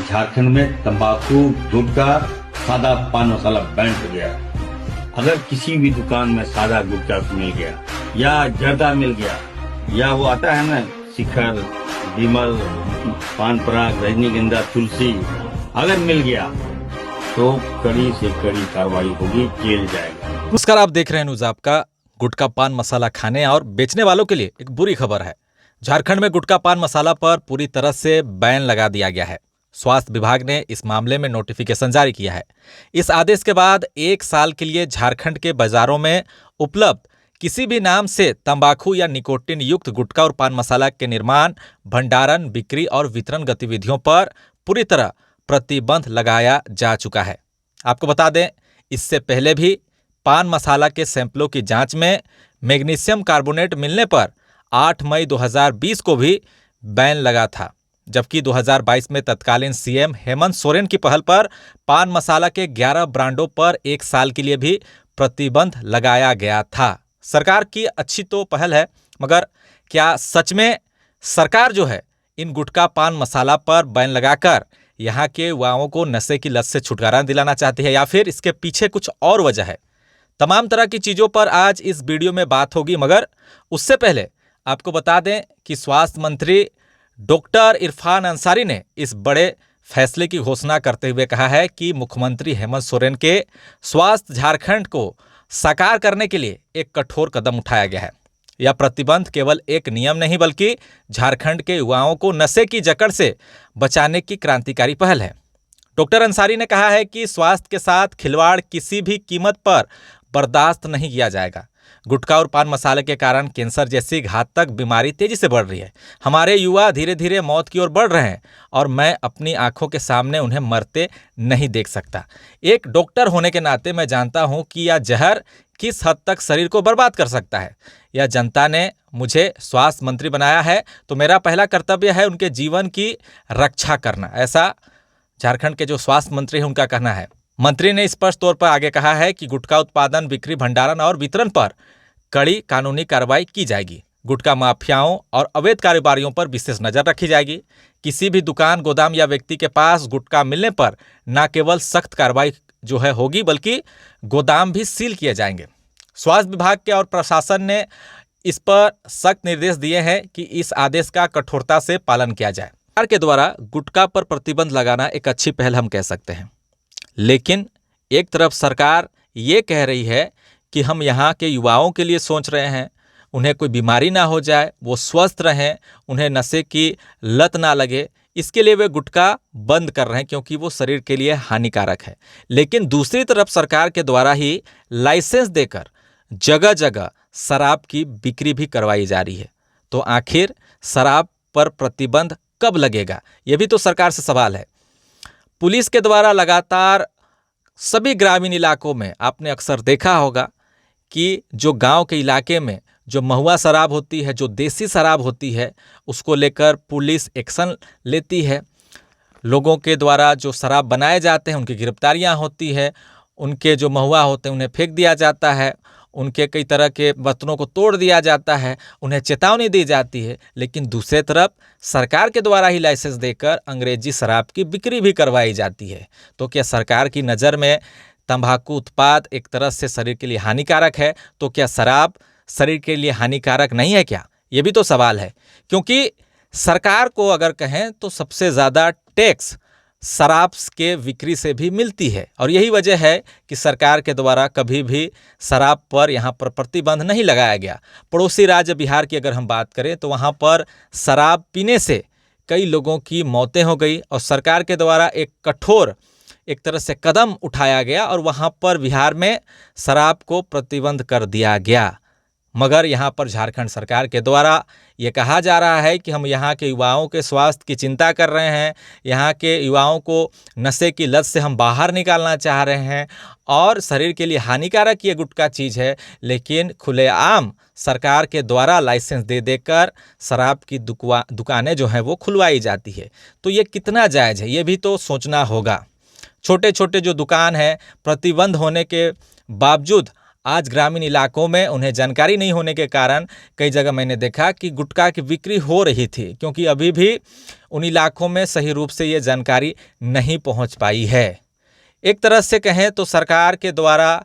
झारखंड में तंबाकू, गुटखा, सादा पान मसाला बैन हो गया। अगर किसी भी दुकान में सादा गुटखा मिल गया या जर्दा मिल गया या वो आता है ना शिखर, विमल, पान पराग, रजनीगंधा, तुलसी, अगर मिल गया तो कड़ी से कड़ी कार्रवाई होगी, जेल जाएगा। नमस्कार, आप देख रहे हैं न्यूज़ आपका। गुटखा पान मसाला खाने और बेचने वालों के लिए एक बुरी खबर है। झारखंड में गुटखा पान मसाला पर पूरी तरह से बैन लगा दिया गया है। स्वास्थ्य विभाग ने इस मामले में नोटिफिकेशन जारी किया है। इस आदेश के बाद 1 साल के लिए झारखंड के बाजारों में उपलब्ध किसी भी नाम से तंबाकू या निकोटिन युक्त गुटखा और पान मसाला के निर्माण, भंडारण, बिक्री और वितरण गतिविधियों पर पूरी तरह प्रतिबंध लगाया जा चुका है। आपको बता दें, इससे पहले भी पान मसाला के सैंपलों की जांच में मैग्नीशियम कार्बोनेट मिलने पर 8 मई 2020 को भी बैन लगा था, जबकि 2022 में तत्कालीन सीएम हेमंत सोरेन की पहल पर पान मसाला के 11 ब्रांडों पर 1 साल के लिए भी प्रतिबंध लगाया गया था। सरकार की अच्छी तो पहल है, मगर क्या सच में सरकार जो है इन गुटखा पान मसाला पर बैन लगाकर यहाँ के युवाओं को नशे की लत से छुटकारा दिलाना चाहती है, या फिर इसके पीछे कुछ और वजह है? तमाम तरह की चीज़ों पर आज इस वीडियो में बात होगी, मगर उससे पहले आपको बता दें कि स्वास्थ्य मंत्री डॉक्टर इरफान अंसारी ने इस बड़े फैसले की घोषणा करते हुए कहा है कि मुख्यमंत्री हेमंत सोरेन के स्वास्थ्य झारखंड को साकार करने के लिए एक कठोर कदम उठाया गया है। यह प्रतिबंध केवल एक नियम नहीं, बल्कि झारखंड के युवाओं को नशे की जकड़ से बचाने की क्रांतिकारी पहल है। डॉक्टर अंसारी ने कहा है कि स्वास्थ्य के साथ खिलवाड़ किसी भी कीमत पर बर्दाश्त नहीं किया जाएगा। गुटखा और पान मसाले के कारण कैंसर जैसी घातक बीमारी तेजी से बढ़ रही है। हमारे युवा धीरे धीरे मौत की ओर बढ़ रहे हैं और मैं अपनी आंखों के सामने उन्हें मरते नहीं देख सकता। एक डॉक्टर होने के नाते मैं जानता हूं कि यह जहर किस हद तक शरीर को बर्बाद कर सकता है। यह जनता ने मुझे स्वास्थ्य मंत्री बनाया है, तो मेरा पहला कर्तव्य है उनके जीवन की रक्षा करना। ऐसा झारखंड के जो स्वास्थ्य मंत्री हैं उनका कहना है। मंत्री ने स्पष्ट तौर पर आगे कहा है कि गुटखा उत्पादन, बिक्री, भंडारण और वितरण पर कड़ी कानूनी कार्रवाई की जाएगी। गुटखा माफियाओं और अवैध कारोबारियों पर विशेष नजर रखी जाएगी। किसी भी दुकान, गोदाम या व्यक्ति के पास गुटखा मिलने पर न केवल सख्त कार्रवाई जो है होगी, बल्कि गोदाम भी सील किए जाएंगे। स्वास्थ्य विभाग के और प्रशासन ने इस पर सख्त निर्देश दिए हैं कि इस आदेश का कठोरता से पालन किया जाए। सरकार के द्वारा गुटखा पर प्रतिबंध लगाना एक अच्छी पहल हम कह सकते हैं, लेकिन एक तरफ सरकार ये कह रही है कि हम यहाँ के युवाओं के लिए सोच रहे हैं, उन्हें कोई बीमारी ना हो जाए, वो स्वस्थ रहें, उन्हें नशे की लत ना लगे, इसके लिए वे गुटखा बंद कर रहे हैं क्योंकि वो शरीर के लिए हानिकारक है। लेकिन दूसरी तरफ सरकार के द्वारा ही लाइसेंस देकर जगह जगह शराब की बिक्री भी करवाई जा रही है। तो आखिर शराब पर प्रतिबंध कब लगेगा, ये भी तो सरकार से सवाल है। पुलिस के द्वारा लगातार सभी ग्रामीण इलाकों में आपने अक्सर देखा होगा कि जो गांव के इलाके में जो महुआ शराब होती है, जो देसी शराब होती है, उसको लेकर पुलिस एक्शन लेती है। लोगों के द्वारा जो शराब बनाए जाते हैं उनकी गिरफ्तारियां होती है, उनके जो महुआ होते हैं उन्हें फेंक दिया जाता है, उनके कई तरह के बर्तनों को तोड़ दिया जाता है, उन्हें चेतावनी दी जाती है। लेकिन दूसरे तरफ सरकार के द्वारा ही लाइसेंस देकर अंग्रेजी शराब की बिक्री भी करवाई जाती है। तो क्या सरकार की नज़र में तंबाकू उत्पाद एक तरह से शरीर के लिए हानिकारक है, तो क्या शराब शरीर के लिए हानिकारक नहीं है क्या? ये भी तो सवाल है, क्योंकि सरकार को अगर कहें तो सबसे ज़्यादा टैक्स शराब के बिक्री से भी मिलती है, और यही वजह है कि सरकार के द्वारा कभी भी शराब पर यहाँ पर प्रतिबंध नहीं लगाया गया। पड़ोसी राज्य बिहार की अगर हम बात करें तो वहाँ पर शराब पीने से कई लोगों की मौतें हो गई और सरकार के द्वारा एक कठोर एक तरह से कदम उठाया गया और वहाँ पर बिहार में शराब को प्रतिबंध कर दिया गया। मगर यहाँ पर झारखंड सरकार के द्वारा ये कहा जा रहा है कि हम यहाँ के युवाओं के स्वास्थ्य की चिंता कर रहे हैं, यहाँ के युवाओं को नशे की लत से हम बाहर निकालना चाह रहे हैं और शरीर के लिए हानिकारक ये गुटखा चीज़ है, लेकिन खुलेआम सरकार के द्वारा लाइसेंस दे देकर शराब की दुकानें जो हैं वो खुलवाई जाती है। तो ये कितना जायज़ है, ये भी तो सोचना होगा। छोटे छोटे जो दुकान हैं, प्रतिबंध होने के बावजूद आज ग्रामीण इलाकों में उन्हें जानकारी नहीं होने के कारण कई जगह मैंने देखा कि गुटखा की बिक्री हो रही थी, क्योंकि अभी भी उन इलाकों में सही रूप से ये जानकारी नहीं पहुंच पाई है। एक तरह से कहें तो सरकार के द्वारा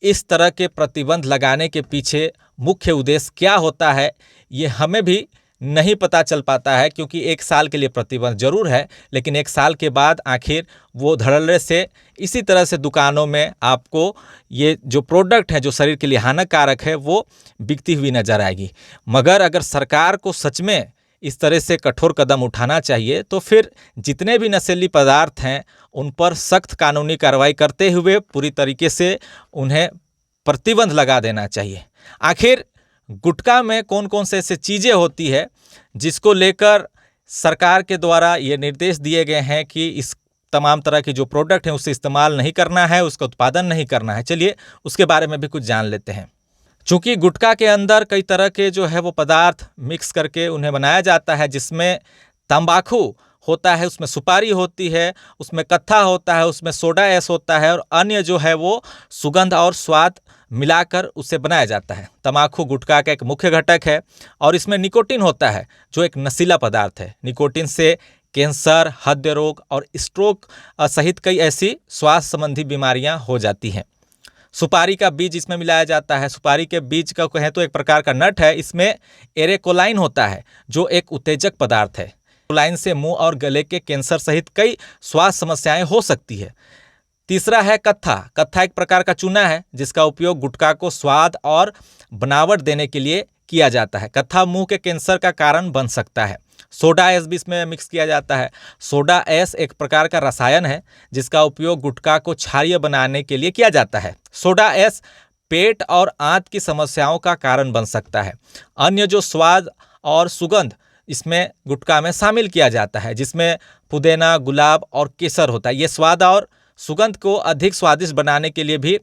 इस तरह के प्रतिबंध लगाने के पीछे मुख्य उद्देश्य क्या होता है, ये हमें भी नहीं पता चल पाता है, क्योंकि 1 साल के लिए प्रतिबंध जरूर है, लेकिन 1 साल के बाद आखिर वो धड़ल्ले से इसी तरह से दुकानों में आपको ये जो प्रोडक्ट है जो शरीर के लिए हानिकारक है वो बिकती हुई नजर आएगी। मगर अगर सरकार को सच में इस तरह से कठोर कदम उठाना चाहिए तो फिर जितने भी नशीली पदार्थ हैं उन पर सख्त कानूनी कार्रवाई करते हुए पूरी तरीके से उन्हें प्रतिबंध लगा देना चाहिए। आखिर गुटखा में कौन कौन से ऐसे चीज़ें होती है जिसको लेकर सरकार के द्वारा ये निर्देश दिए गए हैं कि इस तमाम तरह की जो प्रोडक्ट हैं उसे इस्तेमाल नहीं करना है, उसका उत्पादन नहीं करना है। चलिए उसके बारे में भी कुछ जान लेते हैं। चूँकि गुटखा के अंदर कई तरह के जो है वो पदार्थ मिक्स करके उन्हें बनाया जाता है, जिसमें तंबाकू होता है, उसमें सुपारी होती है, उसमें कत्था होता है, उसमें सोडा ऐश होता है और अन्य जो है वो सुगंध और स्वाद मिलाकर उसे बनाया जाता है। तंबाकू गुटखा का एक मुख्य घटक है और इसमें निकोटीन होता है जो एक नशीला पदार्थ है। निकोटीन से कैंसर, हृदय रोग और स्ट्रोक सहित कई ऐसी स्वास्थ्य संबंधी बीमारियां हो जाती हैं। सुपारी का बीज इसमें मिलाया जाता है। सुपारी के बीज का कहें तो एक प्रकार का नट है, इसमें एरेकोलाइन होता है जो एक उत्तेजक पदार्थ है। एरेकोलाइन से मुंह और गले के कैंसर सहित कई स्वास्थ्य समस्याएं हो सकती है। तीसरा है कत्था। कत्था एक प्रकार का चूना है जिसका उपयोग गुटखा को स्वाद और बनावट देने के लिए किया जाता है। कत्था मुंह के कैंसर का कारण बन सकता है। सोडा ऐश भी इसमें मिक्स किया जाता है। सोडा ऐश एक प्रकार का रसायन है जिसका उपयोग गुटखा को क्षारीय बनाने के लिए किया जाता है। सोडा ऐश पेट और आंत की समस्याओं का कारण बन सकता है। अन्य जो स्वाद और सुगंध इसमें गुटखा में शामिल किया जाता है, जिसमें पुदीना, गुलाब और केसर होता है। ये स्वाद और सुगंध को अधिक स्वादिष्ट बनाने के लिए भी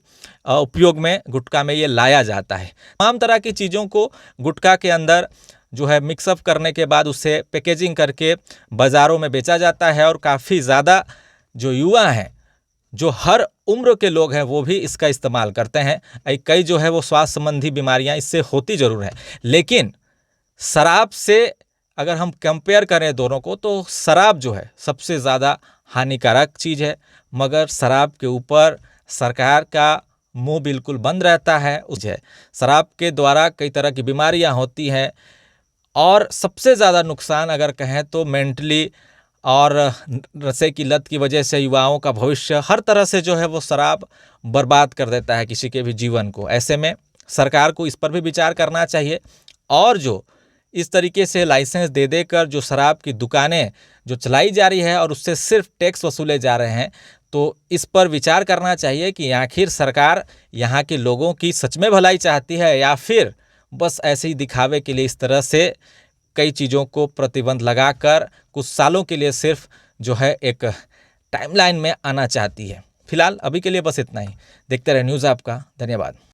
उपयोग में गुटखा में ये लाया जाता है। तमाम तरह की चीज़ों को गुटखा के अंदर जो है मिक्सअप करने के बाद उसे पैकेजिंग करके बाज़ारों में बेचा जाता है और काफ़ी ज़्यादा जो युवा हैं, जो हर उम्र के लोग हैं, वो भी इसका इस्तेमाल करते हैं। कई जो है वो स्वास्थ्य संबंधी बीमारियां इससे होती ज़रूर हैं, लेकिन शराब से अगर हम कंपेयर करें दोनों को तो शराब जो है सबसे ज़्यादा हानिकारक चीज़ है। मगर शराब के ऊपर सरकार का मुंह बिल्कुल बंद रहता है। शराब के द्वारा कई तरह की बीमारियां होती हैं और सबसे ज़्यादा नुकसान अगर कहें तो मेंटली और नशे की लत की वजह से युवाओं का भविष्य हर तरह से जो है वो शराब बर्बाद कर देता है किसी के भी जीवन को। ऐसे में सरकार को इस पर भी विचार करना चाहिए और जो इस तरीके से लाइसेंस दे देकर जो शराब की दुकानें जो चलाई जा रही है और उससे सिर्फ टैक्स वसूले जा रहे हैं, तो इस पर विचार करना चाहिए कि आखिर सरकार यहाँ के लोगों की सच में भलाई चाहती है या फिर बस ऐसे ही दिखावे के लिए इस तरह से कई चीज़ों को प्रतिबंध लगाकर कुछ सालों के लिए सिर्फ जो है एक टाइमलाइन में आना चाहती है। फिलहाल अभी के लिए बस इतना ही। देखते रहे न्यूज़ आपका। धन्यवाद।